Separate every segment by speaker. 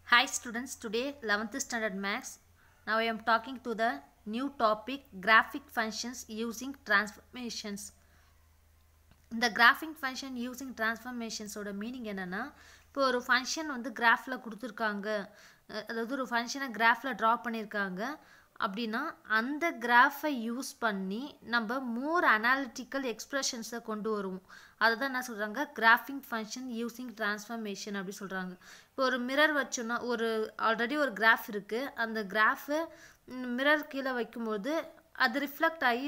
Speaker 1: Hi students, today 11th standard maths. Now I am talking to the new topic graphic functions using transformations. இந்த graphic function using ட்ரான்ஸ்ஃபர்மேஷன்ஸோட meaning என்னென்னா, இப்போ ஒரு function வந்து கிராஃபில் கொடுத்துருக்காங்க, அதாவது ஒரு ஃபங்க்ஷனை கிராஃபில் ட்ரா பண்ணியிருக்காங்க அப்படின்னா அந்த கிராஃபை யூஸ் பண்ணி நம்ம மோர் அனாலிட்டிக்கல் எக்ஸ்ப்ரெஷன்ஸை கொண்டு வருவோம். அதை தான் என்ன சொல்கிறாங்க, கிராஃபிக் ஃபங்க்ஷன் யூஸிங் ட்ரான்ஸ்ஃபர்மேஷன் அப்படி சொல்கிறாங்க. இப்போ ஒரு மிரர் வச்சோன்னா, ஆல்ரெடி ஒரு கிராஃப் இருக்குது, அந்த கிராஃபை மிரர் கீழே வைக்கும்போது அது ரிஃப்ளெக்ட் ஆகி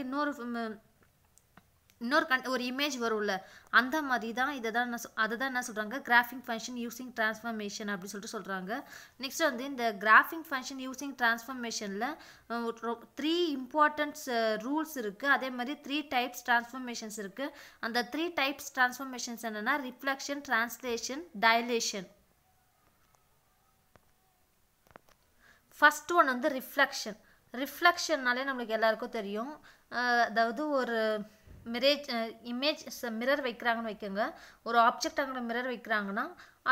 Speaker 1: ஒரு இமேஜ் வரும்ல, அந்த மாதிரி தான் அதை தான் என்ன சொல்கிறாங்க, கிராஃபிக் ஃபங்க்ஷன் யூஸிங் ட்ரான்ஸ்ஃபர்மேஷன் அப்படி சொல்கிறாங்க. நெக்ஸ்ட் வந்து இந்த கிராஃபிக் ஃபங்க்ஷன் யூஸிங் ட்ரான்ஸ்ஃபர்மேஷனில் 3 இம்பார்ட்டன்ஸ் ரூல்ஸ் இருக்குது. அதே மாதிரி 3 டைப்ஸ் ட்ரான்ஸ்ஃபர்மேஷன்ஸ் இருக்குது. அந்த 3 டைப்ஸ் ட்ரான்ஸ்ஃபர்மேஷன்ஸ் என்னென்னா reflection, translation, dilation. First one வந்து ரிஃப்ளெக்ஷன்னாலே நம்மளுக்கு எல்லாருக்கும் தெரியும். அதாவது ஒரு மிரர் வைக்கிறாங்கன்னு வைக்கோங்க, ஒரு ஆப்ஜெக்ட் அங்கே மிரர் வைக்கிறாங்கன்னா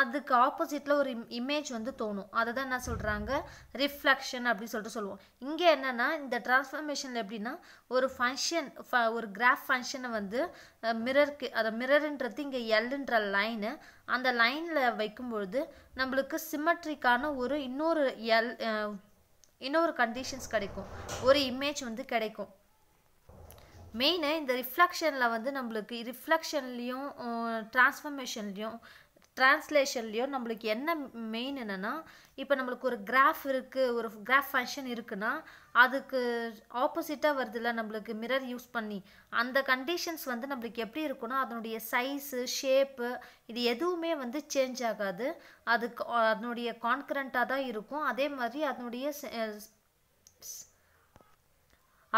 Speaker 1: அதுக்கு ஆப்போசிட்டில் ஒரு இமேஜ் வந்து தோணும். அதை தான் என்ன சொல்கிறாங்க, ரிஃப்ளெக்ஷன் அப்படி சொல்லுவோம். இங்கே என்னென்னா இந்த டிரான்ஸ்ஃபர்மேஷனில் எப்படின்னா, ஒரு ஃபங்க்ஷன் ஒரு கிராஃப் ஃபங்க்ஷனை வந்து மிரர்ன்றது இங்கே எல்ன்ற லைனு, அந்த லைனில் வைக்கும்பொழுது நம்மளுக்கு சிமெட்ரிக்கான இன்னொரு கண்டிஷன்ஸ் கிடைக்கும், ஒரு இமேஜ் வந்து கிடைக்கும். மெயினு இந்த ரிஃப்ளெக்ஷனில் வந்து நம்மளுக்கு ரிஃப்ளெக்ஷன்லேயும் ட்ரான்ஸ்லேஷன்லேயும் நம்மளுக்கு என்ன மெயின் என்னென்னா, இப்போ நம்மளுக்கு ஒரு கிராஃப் இருக்குது, ஒரு கிராஃப் ஃபங்க்ஷன் இருக்குன்னா அதுக்கு ஆப்போசிட்டாக வருதுல்ல நம்மளுக்கு மிரர் யூஸ் பண்ணி, அந்த கண்டிஷன்ஸ் வந்து நம்மளுக்கு எப்படி இருக்குன்னா அதனுடைய சைஸு, ஷேப்பு இது எதுவுமே வந்து சேஞ்ச் ஆகாது, அதனுடைய கான்கரண்ட்டாக தான் இருக்கும். அதே மாதிரி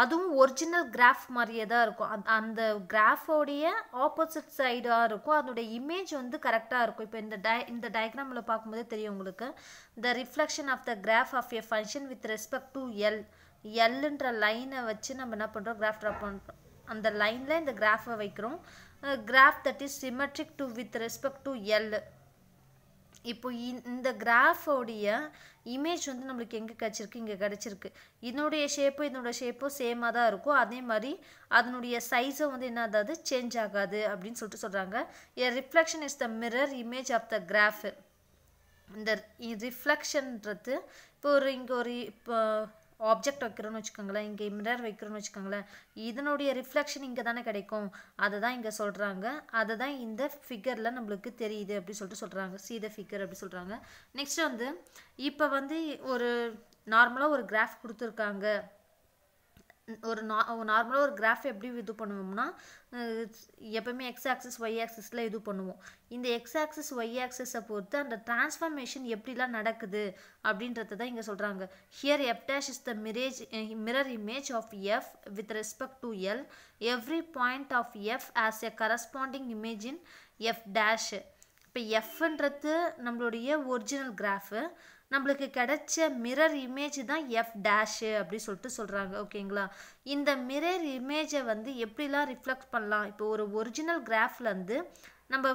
Speaker 1: அதுவும் ஒரிஜினல் கிராஃப் மாதிரியே தான் இருக்கும். அந்த கிராஃபோடைய ஆப்போசிட் சைடாக இருக்கும், அதனுடைய இமேஜ் வந்து கரெக்டாக இருக்கும். இப்போ இந்த டயக்ராமில் பார்க்கும்போதே தெரியும் உங்களுக்கு, the reflection of the graph of a function with respect to எல்ன்ற லைனை வச்சு நம்ம என்ன பண்ணுறோம், கிராஃப் ட்ரா பண்ணுறோம். அந்த லைனில் இந்த கிராஃபை வைக்கிறோம். Graph that is symmetric to with respect to L. இப்போ இந்த கிராஃபோடைய இமேஜ் வந்து நம்மளுக்கு எங்கே கிடச்சிருக்கு, இங்கே கிடச்சிருக்கு. இதனுடைய ஷேப்பும் சேமாக தான் இருக்கும். அதே மாதிரி அதனுடைய சைஸும் வந்து என்ன ஆகாது, சேஞ்ச் ஆகாது அப்படின்னு சொல்கிறாங்க. A reflection is the mirror image of the graph. இந்த ரிஃப்ளெக்ஷன்றது இப்போ ஆப்ஜெக்ட் வைக்கிறோன்னு வச்சுக்கோங்களேன், இங்கே மிரர் வைக்கிறோன்னு வச்சுக்கோங்களேன், இதனுடைய ரிஃப்ளெக்ஷன் இங்கே தானே கிடைக்கும், அதை தான் இங்கே சொல்கிறாங்க. அதை தான் இந்த ஃபிகரில் நம்மளுக்கு தெரியுது அப்படி சொல்கிறாங்க. சி த ஃபிகர் அப்படி சொல்கிறாங்க. நெக்ஸ்ட் வந்து இப்போ வந்து ஒரு நார்மலாக ஒரு கிராஃப் கொடுத்துருக்காங்க. நார்மலாக ஒரு கிராஃப் எப்படி இது பண்ணுவோம்னா, எப்பவுமே எக்ஸ் ஆக்சிஸ் ஒய் ஆக்சிஸில் இது பண்ணுவோம். இந்த எக்ஸ் ஆக்சிஸ் ஒய் ஆக்சிஸை பொறுத்து அந்த டிரான்ஸ்ஃபர்மேஷன் எப்படிலாம் நடக்குது அப்படின்றத தான் இங்கே சொல்கிறாங்க. Here F dash is the mirror image of F with respect to L. Every point of F has a corresponding image in F dash. இப்போ எஃப்ன்றது நம்மளுடைய ஒரிஜினல் கிராஃபு, நம்மளுக்கு கிடைச்ச மிரர் இமேஜ் தான் எஃப் டேஷு அப்படி சொல்கிறாங்க. ஓகேங்களா, இந்த மிரர் இமேஜை வந்து எப்படிலாம் ரிஃப்ளெக்ட் பண்ணலாம், இப்போ ஒரு ஒரிஜினல் கிராஃப்லேருந்து நம்ம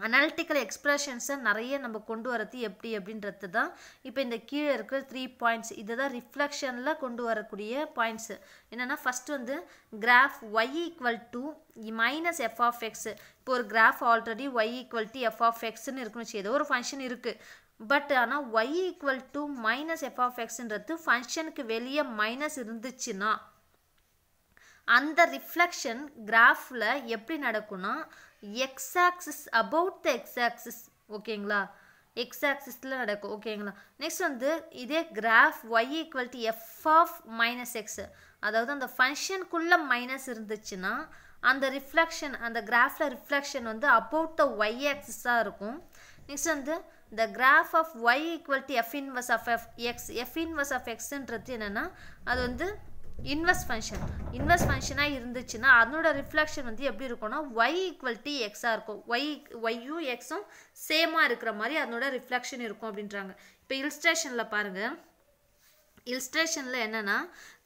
Speaker 1: அனாலிட்டிக்கல் எக்ஸ்ப்ரெஷன்ஸை நிறைய நம்ம கொண்டு வரது எப்படி அப்படின்றது தான் இப்போ இந்த கீழே இருக்கிற 3 பாயிண்ட்ஸ். இதை தான் ரிஃப்ளெக்ஷனில் கொண்டு வரக்கூடிய பாயிண்ட்ஸு. என்னென்னா ஃபஸ்ட்டு வந்து graph y equal to minus f of x. இப்போ ஒரு graph already y equal to f of எக்ஸ்ன்னு இருக்குன்னு வச்சு, ஏதோ ஒரு ஃபங்க்ஷன் இருக்குது, பட் ஆனால் y equal to minus f of எக்ஸ்ன்றது ஃபங்க்ஷனுக்கு வெளியே மைனஸ் இருந்துச்சுன்னா அந்த ரிஃப்ளெக்ஷன் கிராஃபில் எப்படி நடக்கும்னா x axis about the x axis. ஓகேங்களா, எக்ஸ் ஆக்சிஸில் நடக்கும். ஓகேங்களா, நெக்ஸ்ட் வந்து இதே graph y equal to f of minus x, அதாவது அந்த ஃபங்க்ஷனுக்குள்ளே மைனஸ் இருந்துச்சுன்னா அந்த ரிஃப்ளெக்ஷன், அந்த கிராஃபில் ரிஃப்ளெக்ஷன் வந்து அபவுட் த ஒய் ஆக்சிஸாக இருக்கும். நெக்ஸ்ட் வந்து the graph of y equal to f inverse of f inverse of xன்றது என்னென்னா அது வந்து இன்வெர்ஸ் ஃபங்க்ஷனாக இருந்துச்சுன்னா அதனோட ரிஃப்ளெக்ஷன் வந்து எப்படி இருக்கும்னா y equal to xஆக இருக்கும். ஒய்யும் எக்ஸும் சேமாக இருக்கிற மாதிரி அதனோட ரிஃப்ளெக்ஷன் இருக்கும் அப்படின்றாங்க. இப்போ இல்ஸ்ட்ரேஷனில் பாருங்கள், இல்ஸ்ட்ரேஷனில் என்னென்னா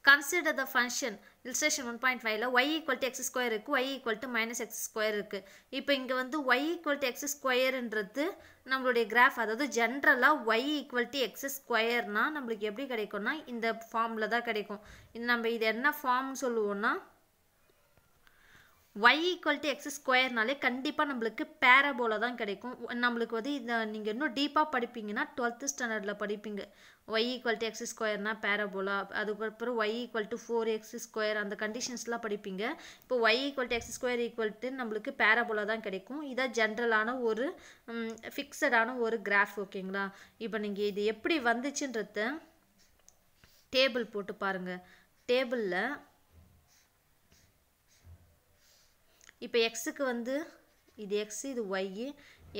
Speaker 1: consider the function illustration 1.5ல y equal to x square இருக்கு, y equal to minus x square இருக்கு. இப்போ இங்க வந்து y equal to x squareன்றது நம்மளுடைய கிராஃப், அதாவது ஜென்ரலா y equal to x squareனா நம்மளுக்கு எப்படி கிடைக்கும்னா இந்த ஃபார்ம்ல தான் கிடைக்கும். நம்ம இது என்ன ஃபார்ம்னு சொல்லுவோம்னா y equal to x ஸ்கொயர்னாலே கண்டிப்பாக நம்மளுக்கு பேரபோலா தான் கிடைக்கும். நம்மளுக்கு வந்து இதை நீங்கள் இன்னும் டீப்பாக படிப்பீங்கன்னா 12th ஸ்டாண்டர்டில் படிப்பீங்க. y equal to x ஸ்கொயர்னா பேரபோலா, அதுக்கப்புறம் y equal to 4x square, அந்த கண்டிஷன்ஸ்லாம் படிப்பீங்க. இப்போ y equal to x square equal to நம்மளுக்கு பேரபோலா தான் கிடைக்கும். இதான் ஜென்ரலான ஒரு ஃபிக்ஸடான ஒரு கிராஃப். ஓகேங்களா? இப்போ நீங்கள் இது எப்படி வந்துச்சுன்றத டேபிள் போட்டு பாருங்கள். டேபிளில் இப்போ எக்ஸுக்கு வந்து இது எக்ஸ், இது ஒய்.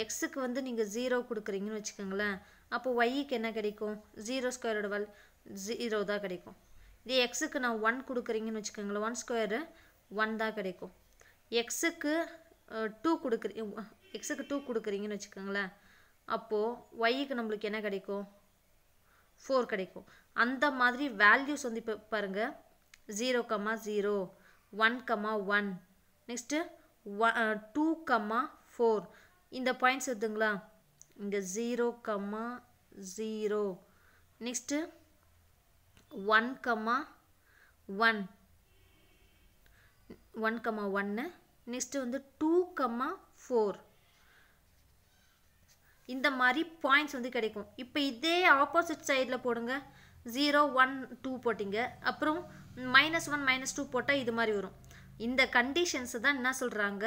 Speaker 1: எக்ஸுக்கு வந்து நீங்கள் 0 கொடுக்குறீங்கன்னு வச்சுக்கோங்களேன். அப்போ ஒய்க்கு என்ன கிடைக்கும்? 0 ஸ்கொயரோட 0 தான் கிடைக்கும். இதே எக்ஸுக்கு நான் 1 கொடுக்குறீங்கன்னு வச்சுக்கோங்களேன், 1 ஸ்கொயரு 1 தான் கிடைக்கும். எக்ஸுக்கு 2 கொடுக்குறீங்கன்னு வச்சுக்கோங்களேன், அப்போது ஒய்க்கு நம்மளுக்கு என்ன கிடைக்கும்? 4 கிடைக்கும். அந்த மாதிரி வேல்யூஸ் வந்து இப்போ பாருங்கள், 0,0, 1,1, நெக்ஸ்ட்டு 2,4 இந்த பாயிண்ட்ஸ் வருதுங்களா? இங்கே 0,0, நெக்ஸ்ட்டு 1,1, நெக்ஸ்ட்டு வந்து 2,4 இந்த மாதிரி பாயிண்ட்ஸ் வந்து கிடைக்கும். இப்போ இதே ஆப்போசிட் சைடில் போடுங்க. 0, 1, 2 போட்டிங்க, அப்புறம் -1, -2 போட்டால் இது மாதிரி வரும். இந்த கண்டிஷன்ஸை தான் என்ன சொல்கிறாங்க,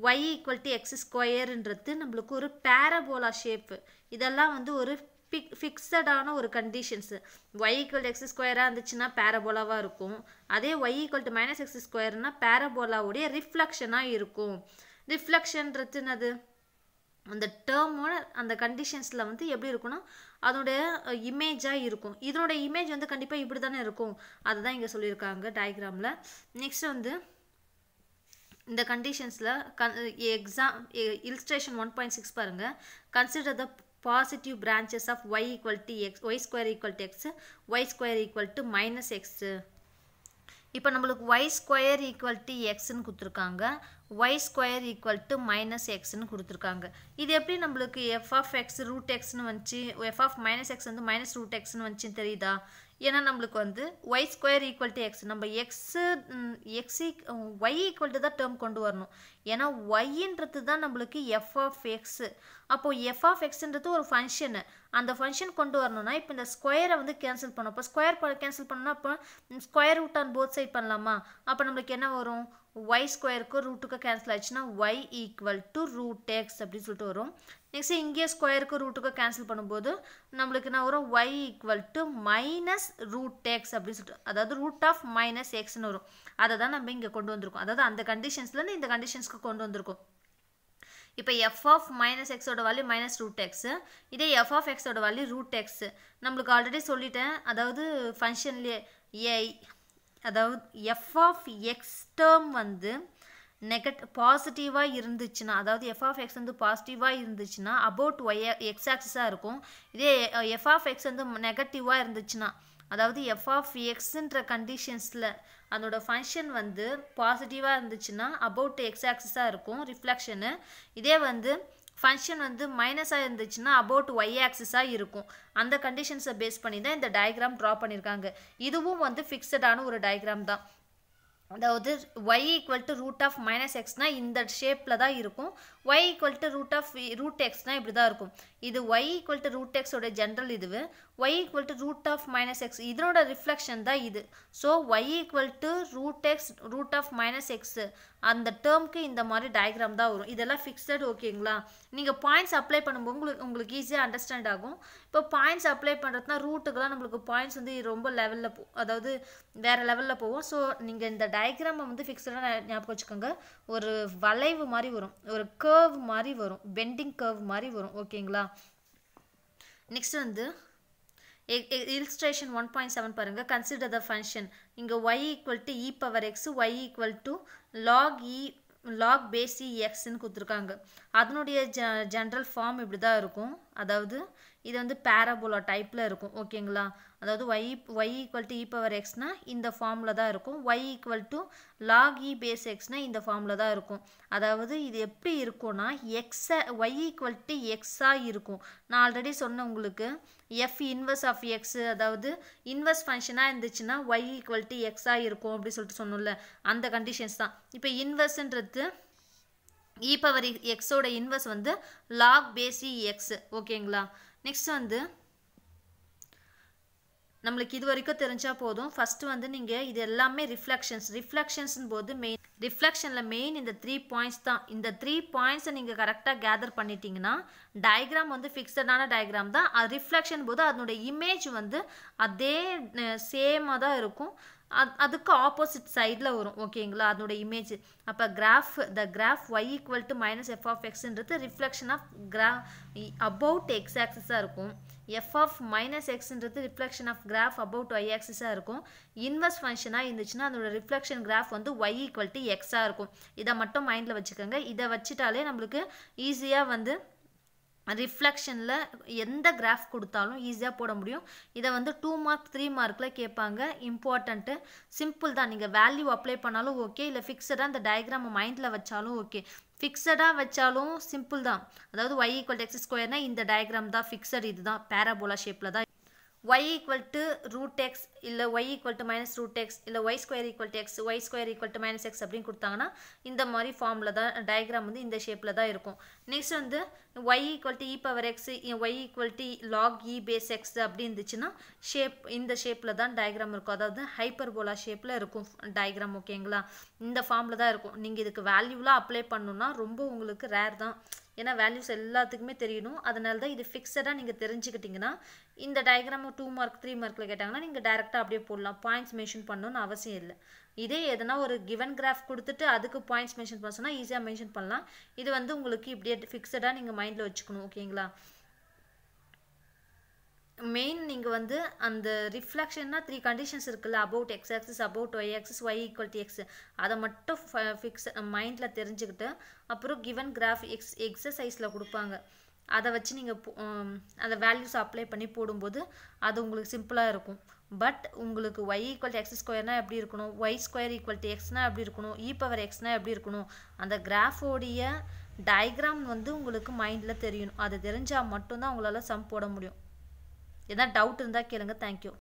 Speaker 1: y equal to x ஸ்கொயர்ன்றது நம்மளுக்கு ஒரு பேரபோலா ஷேப்பு. இதெல்லாம் வந்து ஒரு ஃபிக்ஸடான ஒரு conditions. y equal to x ஸ்கொயராக இருந்துச்சுன்னா பேரபோலாவாக இருக்கும். அதே y equal to -x ஸ்கொயர்னா பேரபோலாவுடைய ரிஃப்ளெக்ஷனாக இருக்கும். ரிஃப்ளெக்ஷன்றது என்னது? அந்த டேர்மோட அந்த கண்டிஷன்ஸில் வந்து எப்படி இருக்குன்னா அதோடைய இமேஜாக இருக்கும். இதனோட இமேஜ் வந்து கண்டிப்பாக இப்படி தானே இருக்கும். அதுதான் இங்கே சொல்லியிருக்காங்க டயக்ராமில். நெக்ஸ்ட் வந்து இந்த கண்டிஷன்ஸில் illustration 1.6 பாருங்கள். Consider the positive branches of y equal to x, y square equal to x, y square equal to -x. இப்போ நம்மளுக்கு y square equal to xன்னு கொடுத்துருக்காங்க, y square equal to -xன்னு கொடுத்துருக்காங்க. இது எப்படி நம்மளுக்கு f of x root xன்னு வந்துச்சு, f of -x வந்து -√xன்னு வந்துச்சுன்னு தெரியுதா? ஏன்னா நம்மளுக்கு வந்து y square equal to x, நம்ம y equal to தான் டேர்ம் கொண்டு வரணும். ஏன்னா yன்றது தான் நம்மளுக்கு f of x. அப்போது f of xன்றது ஒரு ஃபங்க்ஷனு. அந்த ஃபங்க்ஷன் கொண்டு வரணும்னா இப்போ இந்த ஸ்கொயரை வந்து கேன்சல் பண்ணோம். இப்போ ஸ்கொயர் கேன்சல் பண்ணோம்னா அப்போ square root on both side பண்ணலாமா? அப்போ நம்மளுக்கு என்ன வரும்? y ஸ்கொயருக்கு ரூட்டுக்கு கேன்சல் ஆச்சுன்னா y equal to √x அப்படின்னு சொல்லிட்டு வரும். நெக்ஸ்ட் இங்கே ஸ்கொயருக்கு ரூட்டுக்கு கேன்சல் பண்ணும்போது நம்மளுக்கு என்ன வரும்? y equal to -√x அப்படின்னு சொல்லிட்டு, அதாவது ரூட் ஆஃப் -xன்னு வரும். அதை தான் நம்ம இங்கே கொண்டு வந்திருக்கோம். அதாவது அந்த கண்டிஷன்ஸ்லேருந்து இந்த கண்டிஷன்ஸ்க்கு கொண்டு வந்திருக்கோம். இப்போ f of -xோட வேல்யூ -√x, இதே f of xோட வேல்யூ √x. நம்மளுக்கு ஆல்ரெடி சொல்லிட்டேன், அதாவது ஃபங்க்ஷன்லேயே அதாவது f of x டேர்ம் வந்து பாசிட்டிவாக இருந்துச்சுன்னா, அதாவது f of x வந்து பாசிட்டிவாக இருந்துச்சுன்னா அபவுட் x ஆக்சிஸாக இருக்கும். இதே f of x வந்து நெகட்டிவாக இருந்துச்சுன்னா, அதாவது f of xன்ற கண்டிஷன்ஸில் அதோட ஃபங்க்ஷன் வந்து பாசிட்டிவாக இருந்துச்சுன்னா அபவுட் x ஆக்சிஸாக இருக்கும் ரிஃப்ளெக்ஷனு. இதே வந்து ஃபங்க்ஷன் வந்து மைனஸாக இருந்துச்சுன்னா அபவுட் y ஆக்சிஸாக இருக்கும். அந்த கண்டிஷன்ஸை பேஸ் பண்ணி தான் இந்த டயக்ராம் ட்ரா பண்ணியிருக்காங்க. இதுவும் வந்து ஃபிக்ஸடான ஒரு டயக்ராம் தான். அதாவது y equal to root of -xனா இந்த ஷேப்பில் தான் இருக்கும். y equal to √xனா இப்படி தான் இருக்கும். இது y equal to √x ஓட ஜென்ரல் இதுவு. y equal to root of -x இதனோட ரிஃப்ளெக்ஷன் தான் இது. So y equal to √x root of -x அந்த டேர்முக்கு இந்த மாதிரி டயக்ராம் தான் வரும். இதெல்லாம் ஃபிக்ஸட். ஓகேங்களா? நீங்கள் பாயிண்ட்ஸ் அப்ளை பண்ணும்போது உங்களுக்கு ஈஸியாக அண்டர்ஸ்டாண்ட் ஆகும். இப்போ பாயிண்ட்ஸ் அப்ளை பண்ணுறதுனா ரூட்டுக்கெலாம் நம்மளுக்கு பாயிண்ட்ஸ் வந்து ரொம்ப லெவலில் அதாவது வேறு லெவலில் போகும். ஸோ நீங்கள் இந்த டயக்ராமை வந்து ஃபிக்ஸடாக ஞாபகம் வச்சுக்கோங்க. ஒரு வளைவு மாதிரி வரும், ஒரு கர்வ் மாதிரி வரும், பெண்டிங் கர்வ் மாதிரி வரும். ஓகேங்களா? நெக்ஸ்ட் வந்து illustration 1.7 பாருங்க. consider the function. இங்க y equal to e power x, y equal to log base e x ன்னு கொடுத்துருக்காங்க. அதனுடைய ஜென்ரல் ஃபார்ம் இப்படி தான் இருக்கும். அதாவது இது வந்து பேராபோலா டைப்பில் இருக்கும். ஓகேங்களா? அதாவது y equal to E power எக்ஸ்னா இந்த ஃபார்மில் தான் இருக்கும். y equal to log E base எக்ஸ்னா இந்த ஃபார்மில் தான் இருக்கும். அதாவது இது எப்படி இருக்கும்னா y ஈக்குவல் டு எக்ஸாக இருக்கும். நான் ஆல்ரெடி சொன்னேன் உங்களுக்கு எஃப் இன்வர்ஸ் ஆஃப் எக்ஸ், அதாவது இன்வர்ஸ் ஃபங்க்ஷனாக இருந்துச்சுன்னா y ஈக்குவல் டு எக்ஸாக இருக்கும் அப்படி சொல்லிட்டு சொன்னோம்ல, அந்த கண்டிஷன்ஸ் தான். இப்போ இன்வர்ஸ்ன்றது இ பவர் எக்ஸோட இன்வர்ஸ் வந்து லாக் பேஸ் இ எக்ஸ். ஓகேங்களா? நெக்ஸ்ட் வந்து நம்மளுக்கு இது வரைக்கும் தெரிஞ்சா போதும். ஃபர்ஸ்ட் வந்து நீங்கள் இது எல்லாமே ரிஃப்ளெக்ஷன்ஸ் போது ரிஃப்ளெக்ஷனில் மெயின் இந்த 3 பாயிண்ட்ஸ் தான். இந்த 3 பாயிண்ட்ஸை நீங்கள் கரெக்டாக கேதர் பண்ணிட்டீங்கன்னா டயக்ராம் வந்து ஃபிக்ஸடான டயக்ராம் தான். அது ரிஃப்ளெக்ஷன் போது அதனுடைய இமேஜ் வந்து அதே சேமாக தான் இருக்கும். அதுக்கு ஆப்போசிட் சைடில் வரும். ஓகேங்களா? அதனுடைய இமேஜ். அப்போ the graph y equal to minus f of எக்ஸ்ன்றது ரிஃப்ளெக்ஷன் ஆஃப் அபவுட் எக்ஸ் ஆக்சிஸாக இருக்கும். எஃப் ஆஃப் மைனஸ் எக்ஸ்ன்றது reflection of graph about y ஆக்சிஸாக இருக்கும். இன்வர்ஸ் ஃபங்க்ஷனாக இருந்துச்சுன்னா அதோட ரிஃப்ளெக்ஷன் கிராஃப் வந்து y ஈக்குவல் டு எக்ஸாக இருக்கும். இதை மட்டும் மைண்டில் வச்சுக்கோங்க. இதை வச்சுட்டாலே நம்மளுக்கு ஈஸியாக வந்து ரிஃப்ளெக்ஷனில் எந்த கிராஃப் கொடுத்தாலும் ஈஸியாக போட முடியும். இதை வந்து 2 மார்க் 3 மார்க்கில் கேட்பாங்க. இம்பார்ட்டண்ட்டு சிம்பிள் தான். நீங்கள் வேல்யூ அப்ளை பண்ணாலும் ஓகே, இல்லை ஃபிக்ஸடாக இந்த டயக்ராமை மைண்டில் வச்சாலும் ஓகே. ஃபிக்ஸடாக வச்சாலும் சிம்பிள் தான். அதாவது y ஈக்குவல் டு எக்ஸ் ஸ்கொயர்னால் இந்த டயக்ராம் தான் ஃபிக்ஸட். இதுதான் பேராபோலா ஷேப்பில் தான். y equal to root X இல்லை y equal to minus root X இல்லை y square equal to X y square equal to minus X அப்படின்னு கொடுத்தாங்கன்னா இந்த மாதிரி ஃபார்மில் தான் டயக்ராம் வந்து இந்த ஷேப்பில் தான் இருக்கும். நெக்ஸ்ட் வந்து y equal to E power X y equal to log E base X அப்படி இருந்துச்சுன்னா இந்த ஷேப்பில் தான் டயக்ராம் இருக்கும். அதாவது ஹைப்பர்போலா ஷேப்பில் இருக்கும் டயக்ராம். ஓகேங்களா? இந்த ஃபார்மில் தான் இருக்கும். நீங்கள் இதுக்கு வேல்யூலாம் அப்ளை பண்ணணுன்னா ரொம்ப உங்களுக்கு ரேர் தான். ஏன்னா வேல்யூஸ் எல்லாத்துக்குமே தெரியணும். அதனால தான் இது ஃபிக்ஸடாக நீங்கள் தெரிஞ்சுக்கிட்டிங்கன்னா இந்த டயக்ராம் 2 மார்க் 3 மார்க்கில் கேட்டாங்கன்னா நீங்கள் டேரெக்டாக அப்படியே போடலாம். பாயிண்ட்ஸ் மென்ஷன் பண்ணணும்னு அவசியம் இல்லை. இதே எதனா ஒரு கிவன் கிராஃப் கொடுத்துட்டு அதுக்கு பாயிண்ட்ஸ் மென்ஷன் பண்ண சொன்னால் ஈஸியாக மென்ஷன் பண்ணலாம். இது வந்து உங்களுக்கு இப்படியே ஃபிக்ஸடாக நீங்கள் மைண்டில் வச்சுக்கணும். ஓகேங்களா? மெயின் நீங்கள் வந்து அந்த ரிஃப்ளெக்ஷன்னா 3 கண்டிஷன்ஸ் இருக்குல்ல, about X axis, about Y axis, y equal to X, அதை மட்டும் மைண்டில் தெரிஞ்சுக்கிட்டு அப்புறம் கிவன் கிராஃப் எக்ஸசைஸில் கொடுப்பாங்க. அதை வச்சு நீங்கள் அந்த வேல்யூஸ் அப்ளை பண்ணி போடும்போது அது உங்களுக்கு சிம்பிளாக இருக்கும். பட் உங்களுக்கு y ஈக்குவல் டு எக்ஸ் ஸ்கொயர்னா எப்படி இருக்கணும், y ஸ்கொயர் ஈக்குவல் டு எக்ஸ்னா எப்படி இருக்கணும், இ பவர் எக்ஸ்னா எப்படி இருக்கணும், அந்த கிராஃபோடைய டயக்ராம் வந்து உங்களுக்கு மைண்டில் தெரியணும். அது தெரிஞ்சால் மட்டும்தான் உங்களால் சம் போட முடியும். எதாவது டவுட் இருந்தால் கேளுங்க. தேங்க்யூ.